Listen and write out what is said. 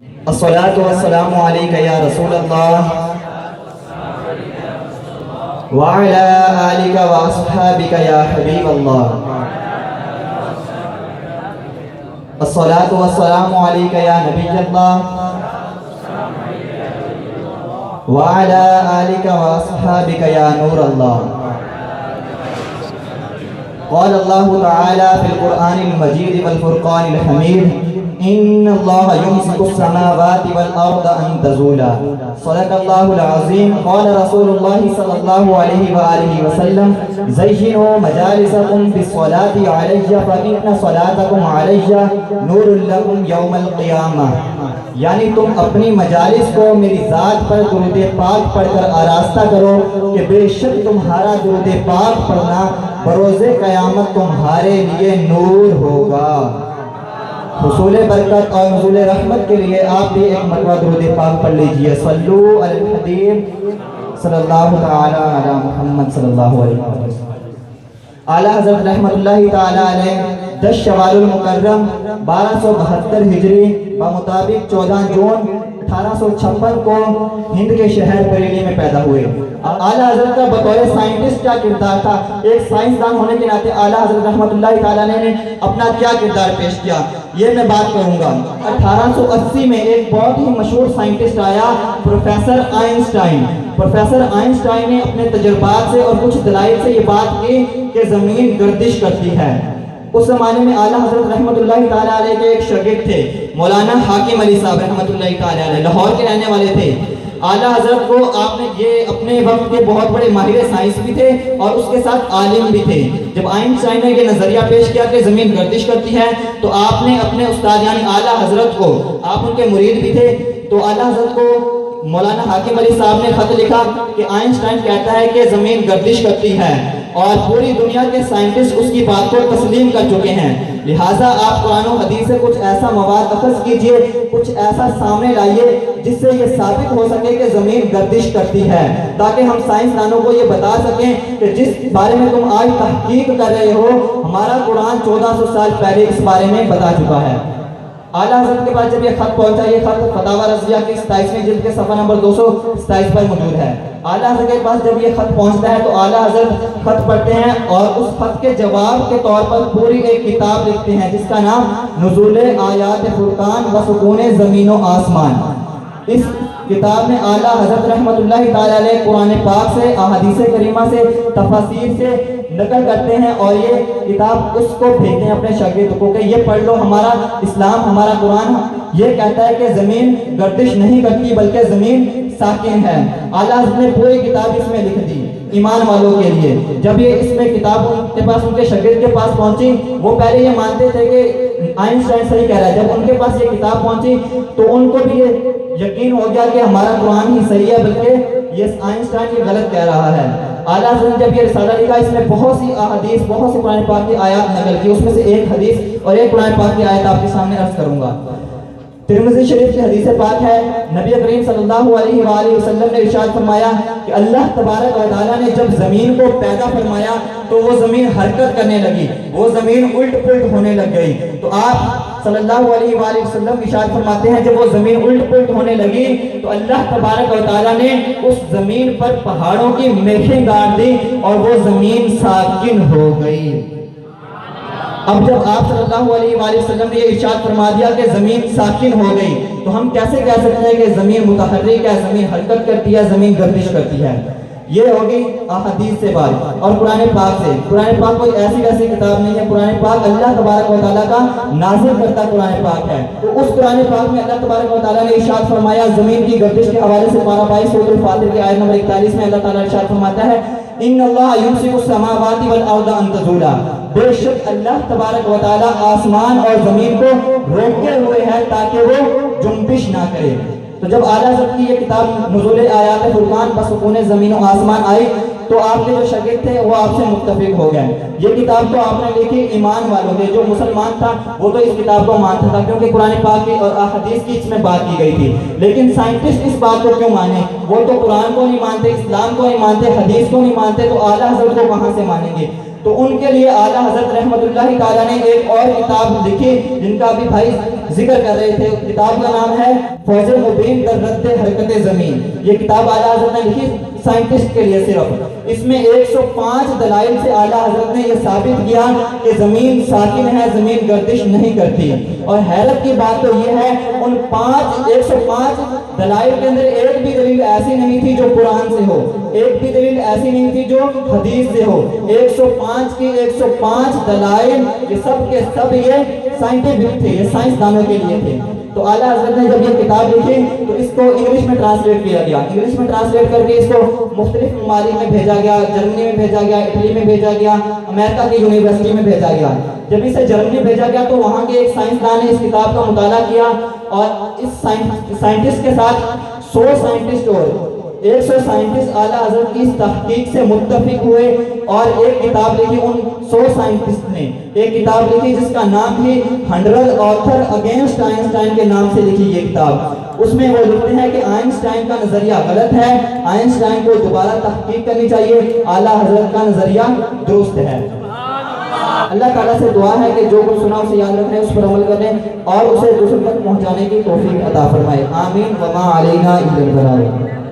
الصلاة والسلام عليك يا رسول الله وعلى آلك وأصحابك يا حبيب الله. الصلاة والسلام عليك يا نبي الله وعلى آلك وأصحابك يا نور الله. قال الله تعالى في القرآن المجيد والفرقان الحميد: إن الله يمسك السماوات والأرض أن تزولا. صدق الله العظيم. قال رسول الله صلى الله عليه وآله وسلم: زينوا مجالسكم بالصلاة علي فإن صلاتكم علي نور لكم يوم القيامة. یعنی تم اپنی مجالس کو میری ذات پر درود پاک پڑھ کر آراستہ کرو کہ بے شک تمہارا درود پاک پڑھنا بروز قیامت تمہارے لیے نور ہوگا. حصول برکت اور نزول رحمت کے لیے آپ بھی ایک مرتبہ درود پاک پڑھ لیجئے. صلو علی الحبیب صلی اللہ تعالی علی محمد صلی اللہ علیہ وسلم. اعلیٰ حضرت رحمت اللہ تعالی علیہ 10 شوال المکرم 1272 ہجری بمطابق 14 جون 1856 کو ہند کے شہر بریلی میں پیدا ہوئے. اعلیٰ حضرت کا بطور سائنٹسٹ کیا کردار تھا، ایک سائنسدان ہونے کے ناطے اعلیٰ حضرت رحمت اللہ تعالیٰ نے اپنا کیا کردار پیش کیا، یہ میں بات کروں گا. 1880 میں ایک بہت ہی مشہور سائنٹسٹ آیا، پروفیسر آئنسٹائن. پروفیسر آئنسٹائن نے اپنے تجربات سے اور کچھ دلائل سے یہ بات کی کہ زمین گردش کرتی ہے. اس زمانے میں اعلیٰ حضرت رحمت اللہ تعالیٰ علیہ کے ایک شاگرد تھے، مولانا حاکم علی صاحب رحمت اللہ تعالیٰ علیہ، لاہور کے رہنے والے تھے. اعلیٰ حضرت کو آپ نے یہ اپنے وقت کے بہت بڑے ماہر سائنس بھی تھے اور اس کے ساتھ عالم بھی تھے. جب آئنسٹائن نے یہ نظریہ پیش کیا کہ زمین گردش کرتی ہے تو آپ نے اپنے استاد یعنی اعلیٰ حضرت کو، آپ ان کے مرید بھی تھے، تو اعلیٰ حضرت کو مولانا حاکم علی صاحب نے خط لکھا کہ آئنسٹائن کہتا ہے کہ زمین گردش کرتی ہے اور پوری دنیا کے سائنٹسٹ اس کی بات کو تسلیم کر چکے ہیں، لہٰذا آپ قرآن و حدیث سے کچھ ایسا مواد اخذ کیجئے، کچھ ایسا سامنے لائیے جس سے یہ ثابت ہو سکے کہ زمین گردش کرتی ہے، تاکہ ہم سائنسدانوں کو یہ بتا سکیں کہ جس بارے میں تم آج تحقیق کر رہے ہو ہمارا قرآن 1400 سال پہلے اس بارے میں بتا چکا ہے. اعلیٰ حضرت کے پاس جب یہ خط پہنچا، یہ خط فتاوی رضویہ کی 27ویں جلد کے صفحہ نمبر 227 پر موجود ہے. اعلیٰ حضرت کے پاس جب یہ خط پہنچتا ہے تو اعلیٰ حضرت خط پڑھتے ہیں اور اس خط کے جواب کے طور پر پوری ایک کتاب لکھتے ہیں جس کا نام نزول آیات فرقان و سکون زمین و آسمان. اس کتاب میں اعلیٰ حضرت رحمت اللہ تعالی علیہ قرآن پاک سے، احادیث کریمہ سے، تفاسیر سے نقل کرتے ہیں اور یہ کتاب اس کو بھیجتے ہیں اپنے شاگردوں کو کہ یہ پڑھ لو، ہمارا اسلام، ہمارا قرآن یہ کہتا ہے کہ زمین گردش نہیں کرتی بلکہ زمین ساکن ہے. اعلیٰ حضرت نے پوری کتاب اس میں لکھ دی ایمان والوں کے لیے. جب یہ اس میں کتاب ان کے پاس، ان کے شاگرد کے پاس پہنچی، وہ پہلے یہ مانتے تھے کہ آئنسٹائن صحیح کہہ رہا ہے. جب ان کے پاس یہ کتاب پہنچی تو ان کو بھی یہ یقین ہو گیا کہ ہمارا قرآن ہی صحیح ہے بلکہ یہ آئنسٹائن یہ غلط کہہ رہا ہے. اعلیٰ حضرت نے جب یہ رسالہ لکھا اس میں بہت سی احادیث، بہت سی قرآن پاک کی آیات نقل کی. اس میں سے ایک حدیث اور ایک قرآن پاک کی آیت آپ کے سامنے عرض کروں گا. ترمذی شریف کی حدیث پاک ہے، نبی کریم صلی اللہ علیہ وآلہ وسلم نے ارشاد فرمایا کہ اللہ تبارک و تعالیٰ نے جب زمین کو پیدا فرمایا تو وہ زمین حرکت کرنے لگی، وہ زمین الٹ پلٹ ہونے لگ گئی. تو آپ صلی اللہ علیہ وآلہ وسلم ارشاد فرماتے ہیں جب وہ زمین الٹ پلٹ ہونے لگی تو اللہ تبارک و تعالیٰ نے اس زمین پر پہاڑوں کی میخیں گاڑ دی اور وہ زمین ساکن ہو گئی. اب جب آپ صلی اللہ علیہ وآلہ وسلم نے یہ ارشاد فرما دیا کہ زمین ساکن ہو گئی تو ہم کیسے کہہ سکتے ہیں کہ زمین متحرک ہے، زمین حرکت کرتی ہے، زمین گردش کرتی ہے؟ یہ ہوگی احادیث سے بات اور قرآن پاک سے. قرآن پاک کوئی ایسی ویسی کتاب نہیں ہے، قرآن پاک اللہ تبارک و تعالیٰ کا نازل کرتا قرآن پاک ہے. تو اس قرآن پاک میں اللہ تبارک و تعالیٰ نے ارشاد فرمایا زمین کی گردش کے حوالے سے پارہ 22 سورۃ الفاطر کی آیت نمبر 41 میں اللہ تعالیٰ ارشاد فرماتا ہے ان اللہ یمسک السماوات والارض ان تزولا. بے شک اللہ تبارک و تعالیٰ آسمان اور زمین کو روکے ہوئے ہے تاکہ وہ جنبش نہ کرے. تو جب اعلیٰ حضرت کی یہ کتاب نزول آیات فرقان و سکون زمین و آسمان آئی تو آپ کے جو شاگرد تھے وہ آپ سے متفق ہو گئے. یہ کتاب تو آپ نے لکھی ایمان والوں کے، جو مسلمان تھا وہ تو اس کتاب کو مانتا تھا کیونکہ قرآن پاک کی اور احادیث کی اس میں بات کی گئی تھی. لیکن سائنٹسٹ اس بات کو کیوں مانے؟ وہ تو قرآن کو نہیں مانتے، اسلام کو نہیں مانتے، حدیث کو نہیں مانتے، تو اعلیٰ حضرت کو کہاں سے مانیں گے؟ تو ان کے لیے اعلیٰ حضرت رحمت اللہ تعالیٰ نے ایک اور کتاب لکھی جن کا بھی بھائی ذکر کر رہے تھے. کتاب کا نام ہے فوز مبین در رد حرکت زمین. یہ کتاب اعلیٰ حضرت نے لکھی سائنٹسٹ کے لیے صرف. اس میں 105 دلائل سے اعلیٰ حضرت نے یہ ثابت کیا کہ زمین ساکن ہے, زمین گردش نہیں کرتی. اور حیرت کی بات تو یہ ہے ان 105 دلائل کے اندر ایک بھی دلیل ایسی نہیں تھی جو قرآن سے ہو, ایک بھی دلیل ایسی نہیں تھی جو حدیث سے ہو. 105 کی 105 دلائل یہ سب کے سب یہ سائنٹیفک تھے, یہ سائنسدانوں کے لیے تھے. تو اعلیٰ حضرت نے جب یہ کتاب لکھی تو اس کو انگلش میں ٹرانسلیٹ کیا گیا. انگلش میں ٹرانسلیٹ کر کے اس کو مختلف ممالک میں بھیجا گیا. جرمنی میں بھیجا گیا, اٹلی میں بھیجا گیا, امریکہ کی یونیورسٹی میں بھیجا گیا. جب اسے جرمنی بھیجا گیا تو وہاں کے ایک سائنسدان نے اس کتاب کا مطالعہ کیا اور اس سائنٹسٹ کے ساتھ 100 سائنٹسٹ اور 100 سائنٹسٹ اعلیٰ حضرت کی اس تحقیق سے متفق ہوئے اور ایک کتاب لکھی. ان 100 سائنٹسٹ نے ایک کتاب لکھی جس کا نام تھی 100 آتھر اگینسٹ آئنسٹائن کے نام سے لکھی یہ کتاب. اس میں وہ لکھتے ہیں کہ آئنسٹائن کا نظریہ غلط ہے, آئنسٹائن کو دوبارہ تحقیق کرنی چاہیے, اعلیٰ حضرت کا نظریہ درست ہے. اللہ تعالیٰ سے دعا ہے کہ جو کچھ سنا اسے یاد رکھیں, اس پر عمل کریں اور اسے دوسروں تک پہنچانے کی توفیق عطا فرمائے. آمین. وما علینا الا البلاغ.